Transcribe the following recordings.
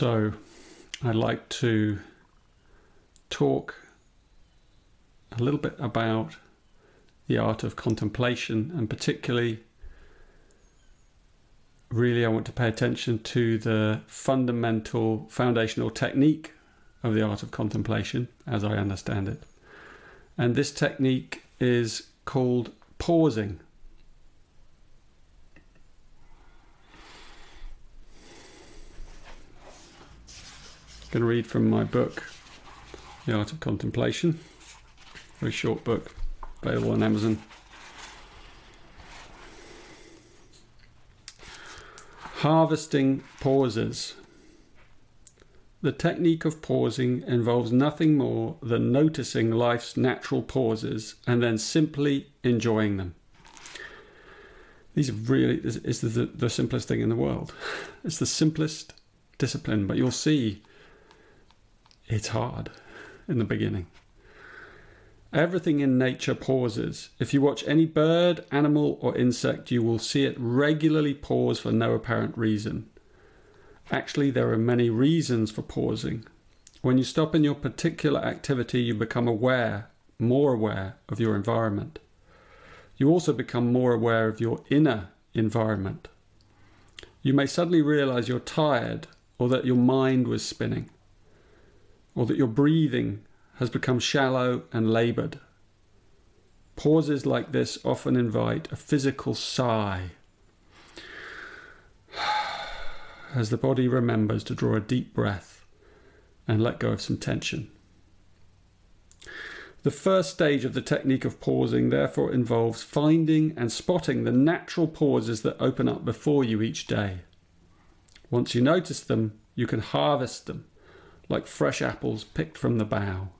So I'd like to talk a little bit about the art of contemplation, and particularly really I want to pay attention to the fundamental foundational technique of the art of contemplation as I understand it. And this technique is called pausing. I'm going to read from my book, The Art of Contemplation. Very short book, available on Amazon. Harvesting pauses. The technique of pausing involves nothing more than noticing life's natural pauses and then simply enjoying them. These are really, it's the simplest thing in the world. It's the simplest discipline, but you'll see it's hard in the beginning. Everything in nature pauses. If you watch any bird, animal, or insect, you will see it regularly pause for no apparent reason. Actually, there are many reasons for pausing. When you stop in your particular activity, you become more aware of your environment. You also become more aware of your inner environment. You may suddenly realize you're tired, or that your mind was spinning, or that your breathing has become shallow and labored. Pauses like this often invite a physical sigh as the body remembers to draw a deep breath and let go of some tension. The first stage of the technique of pausing therefore involves finding and spotting the natural pauses that open up before you each day. Once you notice them, you can harvest them like fresh apples picked from the bough.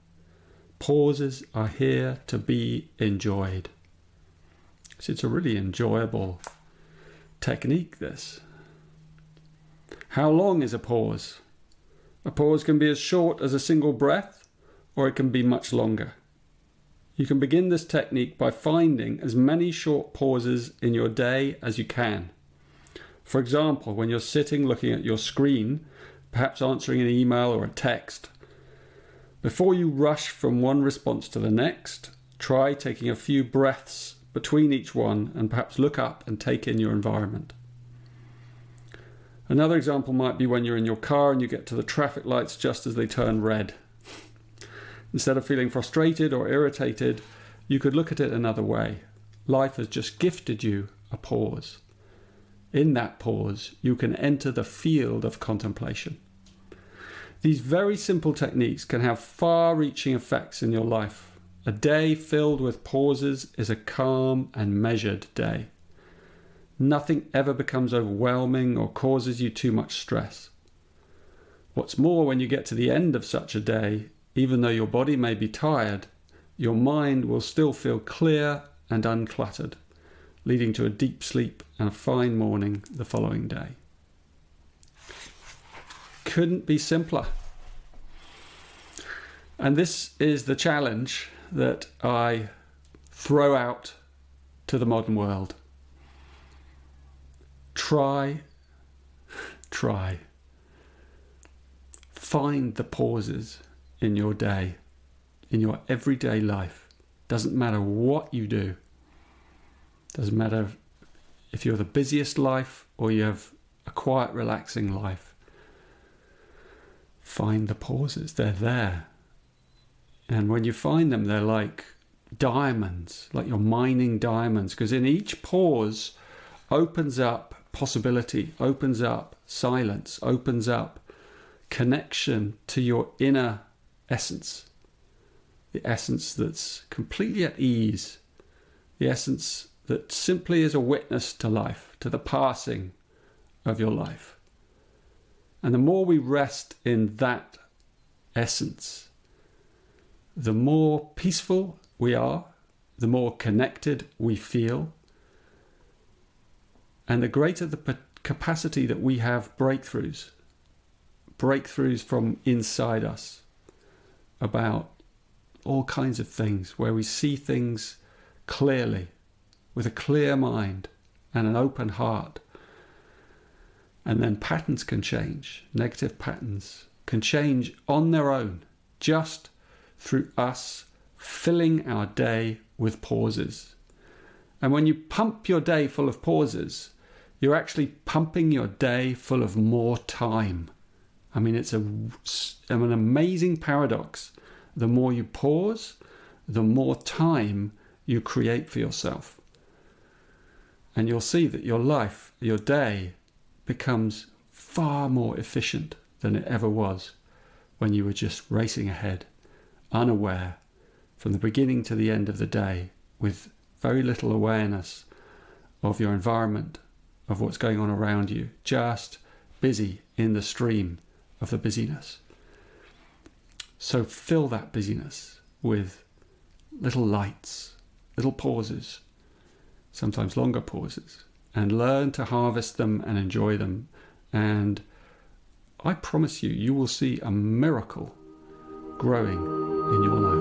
Pauses are here to be enjoyed. So it's a really enjoyable technique, this. How long is a pause? A pause can be as short as a single breath, or it can be much longer. You can begin this technique by finding as many short pauses in your day as you can. For example, when you're sitting looking at your screen, perhaps answering an email or a text, before you rush from one response to the next, try taking a few breaths between each one and perhaps look up and take in your environment. Another example might be when you're in your car and you get to the traffic lights just as they turn red. Instead of feeling frustrated or irritated, you could look at it another way. Life has just gifted you a pause. In that pause, you can enter the field of contemplation. These very simple techniques can have far-reaching effects in your life. A day filled with pauses is a calm and measured day. Nothing ever becomes overwhelming or causes you too much stress. What's more, when you get to the end of such a day, even though your body may be tired, your mind will still feel clear and uncluttered, leading to a deep sleep and a fine morning the following day. Couldn't be simpler. And this is the challenge that I throw out to the modern world. Try. Find the pauses in your day, in your everyday life. Doesn't matter what you do. Doesn't matter if you're the busiest life or you have a quiet, relaxing life. Find the pauses. They're there. And when you find them, they're like diamonds, like you're mining diamonds, because in each pause opens up possibility, opens up silence, opens up connection to your inner essence. The essence that's completely at ease. The essence that simply is a witness to life, to the passing of your life. And the more we rest in that essence, the more peaceful we are, the more connected we feel, and the greater the capacity that we have breakthroughs from inside us about all kinds of things, where we see things clearly, with a clear mind and an open heart. And then patterns can change. Negative patterns can change on their own, just through us filling our day with pauses. And when you pump your day full of pauses, you're actually pumping your day full of more time. I mean, it's an amazing paradox. The more you pause, the more time you create for yourself. And you'll see that your life, your day, becomes far more efficient than it ever was when you were just racing ahead, unaware, from the beginning to the end of the day, with very little awareness of your environment, of what's going on around you, just busy in the stream of the busyness. So fill that busyness with little lights, little pauses, sometimes longer pauses, and learn to harvest them and enjoy them. And I promise you, you will see a miracle growing in your life.